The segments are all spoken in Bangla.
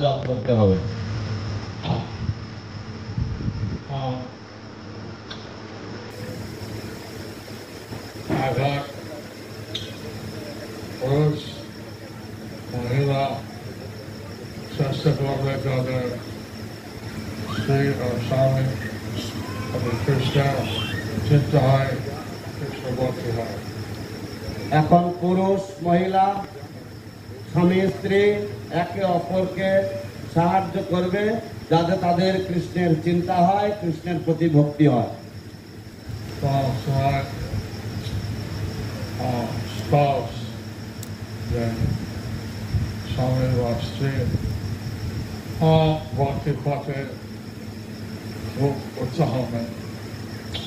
জপ করতে হবে। এখন পুরুষ মহিলা চেষ্টা করবে তাদের স্ত্রী ও স্বামী কৃষ্ণের চিন্তা হয়, কৃষ্ণ ভক্তি হয়। এখন পুরুষ মহিলা স্বামী স্ত্রী একে অপরকে সাহায্য করবে যাতে তাদের কৃষ্ণের চিন্তা হয়, কৃষ্ণের প্রতি ভক্তি হয়। spouse, then স্বামী বা স্ত্রী ভক্তি পথে খুব উৎসাহ নেই।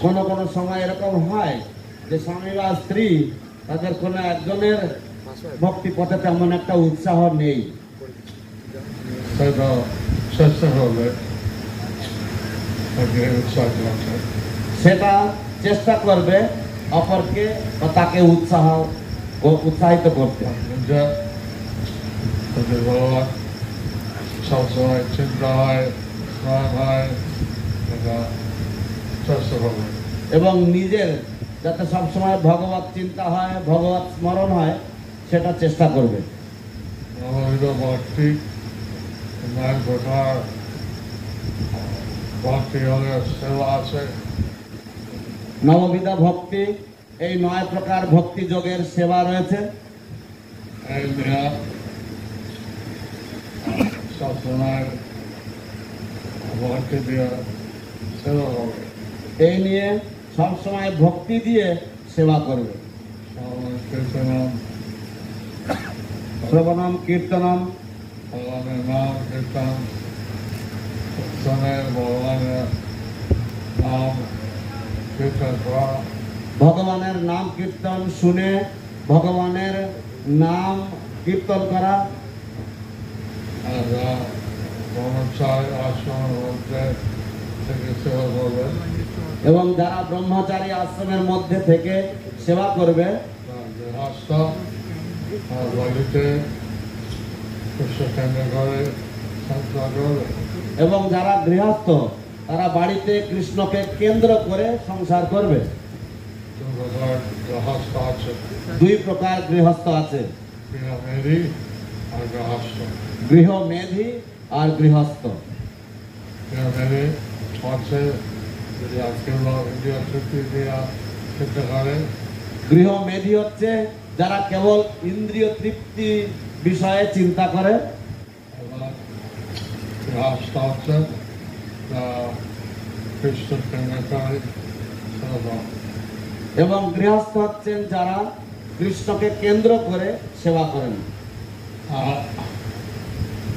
কোনো কোনো সময় এরকম হয় যে স্বামী বা স্ত্রী তাদের কোনো একজনের ভক্তি পথে তেমন একটা উৎসাহ নেই। সেটা চেষ্টা করবে উৎসাহ করতে, সেটা চেষ্টা করবে অপরকে বা তাকে উৎসাহিত করতে। যে ভগবান সবসময় চিন্তা হয়, স্মরণ হয়, এটা চেষ্টা করবে। এবং নিজের যাতে সবসময় ভগবত চিন্তা হয়, ভগবত স্মরণ হয়, সেটা চেষ্টা করবে। নববিধ ভক্তি, নয় প্রকার ভক্তি যোগের সেবা আছে। নববিধা ভক্তি, এই 9 প্রকার ভক্তি যোগের সেবা রয়েছে। এই নিয়ে সবসময় ভক্তি দিয়ে সেবা করবে। এই নিয়ে সবসময় ভক্তি দিয়ে সেবা করবে। শ্রবণম কীর্তনম, ভগবানের নাম কীর্তন, ভগবানের নাম কীর্তন করা, ভগবানের নাম কীর্তন শুনে ভগবানের নাম কীর্তন করা। আর ব্রহ্মচারী আশ্রমের মধ্যে থেকে সেবা করবে। এবং যারা ব্রহ্মচারী আশ্রমের মধ্যে থেকে সেবা করবে, গৃহস্থ বাড়িতে কৃষ্ণ কেন্দ্র করে সংসার করবে। এবং যারা গৃহস্থ তারা বাড়িতে কৃষ্ণকে কেন্দ্র করে সংসার করবে। গৃহস্থ আছে, 2 প্রকার গৃহস্থ আছে, গৃহমেধি আর গৃহস্থ। গৃহমেধি আর গৃহস্থ। গৃহমেধি হচ্ছে যদি আজকের লোক ইন্দ্রিয় তৃপ্তি দিয়া চিন্তা করে। গৃহমেধি হচ্ছে যারা কেবল ইন্দ্রিয় তৃপ্তি বিষয়ে চিন্তা করে। এবং গৃহস্থ হচ্ছে কৃষ্ণ কেন্দ্র করে সেবা। এবং গৃহস্থ হচ্ছেন যারা কৃষ্ণকে কেন্দ্র করে সেবা করেন।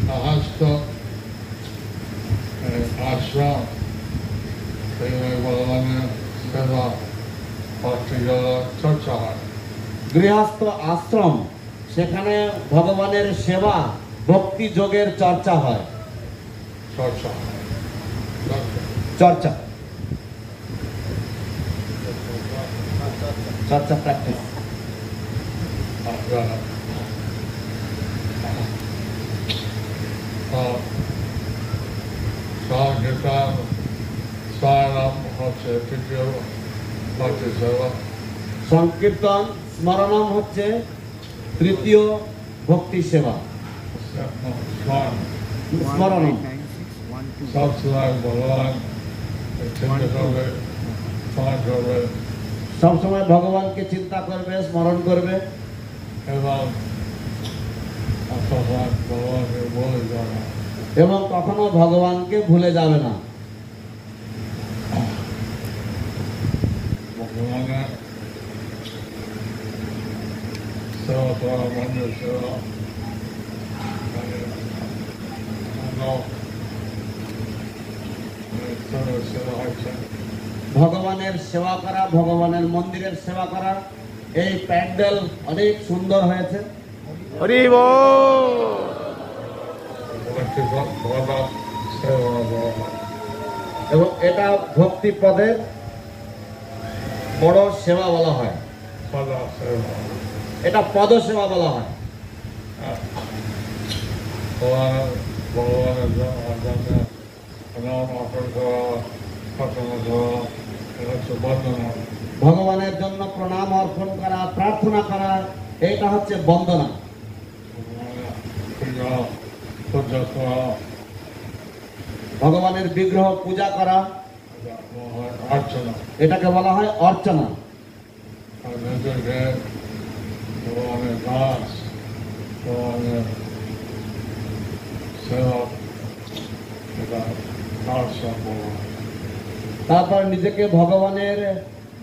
গৃহস্থ আশ্রম ভগবানের সেবা ভক্তি যোগ চর্চা হয়। গৃহস্থ আশ্রম, সেখানে ভগবানের সেবা ভক্তি যোগের চর্চা হয়। চর্চা চর্চা চর্চা প্র্যাকটিস। সংকীর্তন স্মরণম হচ্ছে তৃতীয় ভক্তি সেবা। সংকীর্তন স্মরণম হচ্ছে তৃতীয় ভক্তি সেবা। স্মরণম সবসময় ভগবান চিন্তা করবে, স্মরণ করবে সবসময় ভগবানকে চিন্তা করবে, স্মরণ করবে এবং ভগবানকে বলে যাবে এবং কখনো ভগবানকে ভুলে যাবে না। ভগবানের সেবা করা, মন্দির সেবা, সেবা হচ্ছে। ভগবানের সেবা করা, ভগবানের মন্দিরের সেবা করা, এই প্যান্ডেল অনেক সুন্দর হয়েছে। হরি বল। এবং এটা ভক্তি পদের বড় সেবা বলা হয়, এটা পদ সেবা বলা হয়। ভগবানের জন্য নাম অর্পণ করা, প্রার্থনা করা, এটা হচ্ছে বন্দনা। ভগবানের জন্য প্রণাম অর্পণ করা, প্রার্থনা করা, এটা হচ্ছে বন্দনা। পূজা করা, ভগবানের বিগ্রহ পূজা করা, অর্চনা। এটাকে বলা হয় অর্চনা। আর নিজেকে ভগবানের দাস, ভগবানের সেবক, এটা দাস বলা হয়। তারপর নিজেকে ভগবানের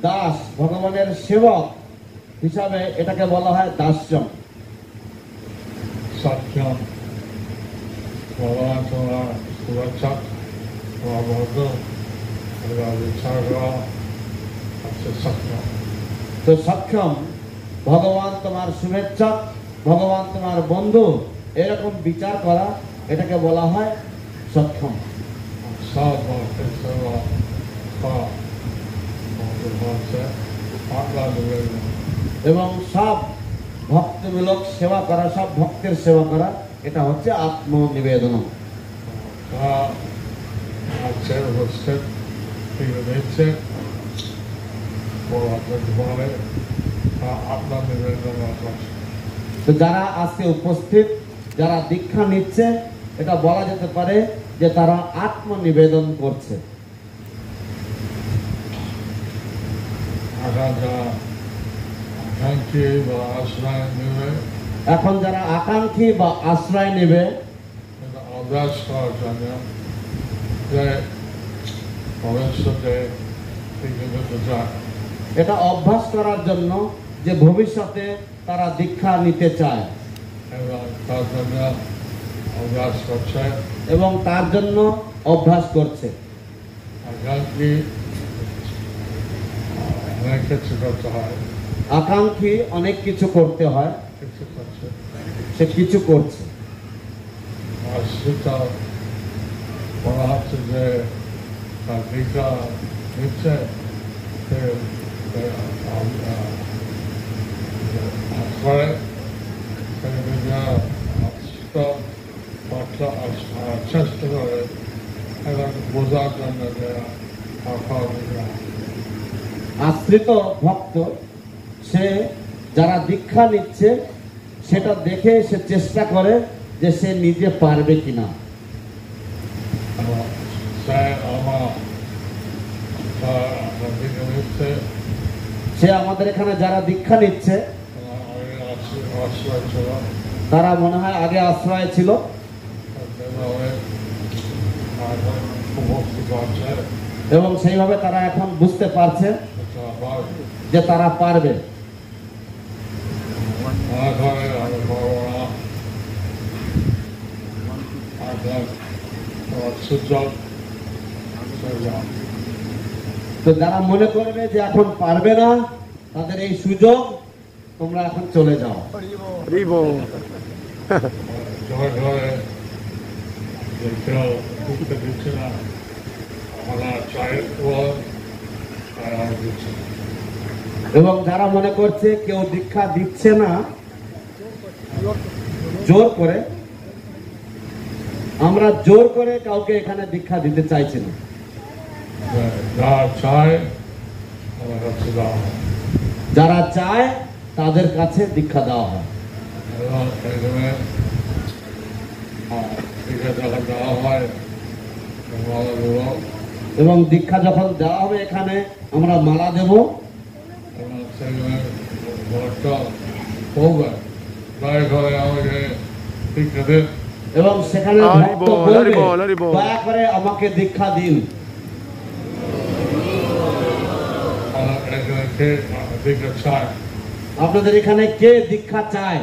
দাস, ভগবানের সেবক হিসাবে এটাকে বলা হয় দাস্যম। সত্যম, ভগবান তোমার শুভেচ্ছা, তোমার বন্ধু, বিচার করা হচ্ছে সত্যম। তো সক্ষম, ভগবান তোমার শুভেচ্ছা, ভগবান তোমার বন্ধু, এরকম বিচার করা, এটাকে বলা হয় সক্ষম। সব ভক্তের সেবা করা হচ্ছে আত্মা নিবেদন। এবং সব ভক্তমূলক সেবা করা, সব ভক্তের সেবা করা, এটা হচ্ছে আত্মনিবেদন। আছে উপস্থিত দিচ্ছে ঘরে আত্মা নিবেদন করছে। তো যারা আজকে উপস্থিত, যারা দীক্ষা নিচ্ছে, এটা বলা যেতে পারে যে তারা আত্মনিবেদন করছে। আকাঙ্ক্ষী বা আশ্রয় নেবে, এখন যারা আকাঙ্ক্ষী বা আশ্রয় নেবে, অভ্যাস করার জন্য যে ভবিষ্যতে যায়, এটা অভ্যাস করার জন্য যে ভবিষ্যতে তারা দীক্ষা নিতে চায় এবং তার জন্য অভ্যাস করছে। এবং তার জন্য অভ্যাস করছে। আকাঙ্ক্ষী অনেক কিছু করতে হয়, আকাঙ্ক্ষী অনেক কিছু করতে হয়, কিছু করছে। সে কিছু করছে। আর সেটা বলা হচ্ছে যে তার দীক্ষা নিচ্ছে, করে চেষ্টা করে এবং বোঝার জন্য যে আশ্রিত ভক্ত, সে যারা দীক্ষা নিচ্ছে সেটা দেখে সে চেষ্টা করে যে সে নিজে পারবে কিনা। সে আমাদের এখানে যারা দীক্ষা নিচ্ছে, তারা মনে হয় আগে আশ্রয় ছিল, এবং সেইভাবে তারা এখন বুঝতে পারছে যে তারা পারবে। তো যারা মনে করবে যে এখন পারবে না, তাদের এই সুযোগ, তোমরা এখন চলে যাও। হরি বল। এবং যারা মনে করছে কেউ দীক্ষা দিচ্ছে না জোর করে, আমরা জোর করে কাউকে এখানে দীক্ষা দিতে চাইছি না। যারা চায় তাদের কাছে দীক্ষা দেওয়া হয়। এবং দীক্ষা যখন দেওয়া হবে এখানে আমরা মালা দেব, এবং সেখানে ভক্ত বলবে, দয়া করে আমাকে দীক্ষা দিন। কে দিকে চায় আপনাদের এখানে কে দীক্ষা চায়?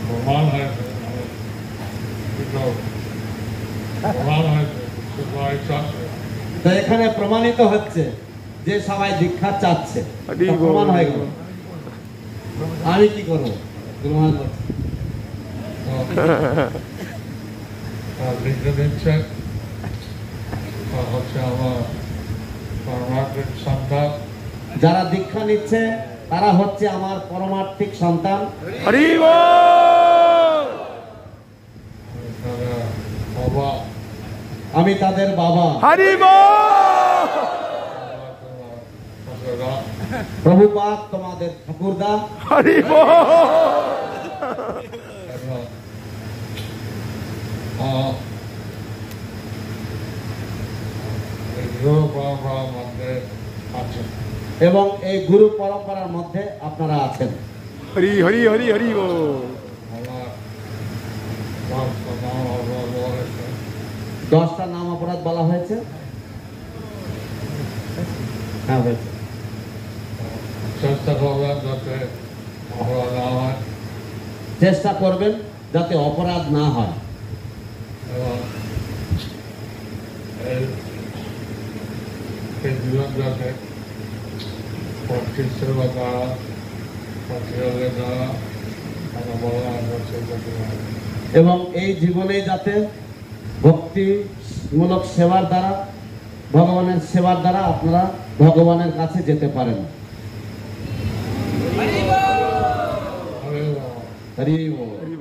প্রমাণ হয়েছে প্রমাণ হয়েছে সবাই চাচ্ছে তো এখানে প্রমাণিত হচ্ছে যে সবাই দীক্ষা চাচ্ছে, হরি তা বল। প্রমাণ হয়ে গেল। আমি কি করবো? প্রমাণ করছি। লিখে দিচ্ছে হচ্ছে আমার পারমাত্মিক সন্তান যারা দীক্ষা নিচ্ছে তারা হচ্ছে আমার পরমার্থিক সন্তান। হরি বল। তারা বাবা আমি তাদের বাবা। হরি বল। তারা প্রভুপাদ তোমাদের ঠাকুরদা। হরি বল। মধ্যে আছে এবং এই গুরু পরম্পরার মধ্যে আপনারা আছেন। হরি হরি হরি হরি বল। আমার নাম হয়েছে 10টা নাম অপরাধ বলা হয়েছে। হ্যাঁ হয়েছে। চেষ্টা করবেন যাতে অপরাধ না হয় চেষ্টা করবেন যাতে অপরাধ না হয়। এবং এই জীবন যাতে ভক্তির সেবা দ্বারা ভক্তির দ্বারা আমরা বললাম চেষ্টা করবেন এবং এই জীবনে যাতে ভক্তিমূলক সেবার দ্বারা, ভগবানের সেবার দ্বারা আপনারা ভগবানের কাছে যেতে পারেন। হরি বল।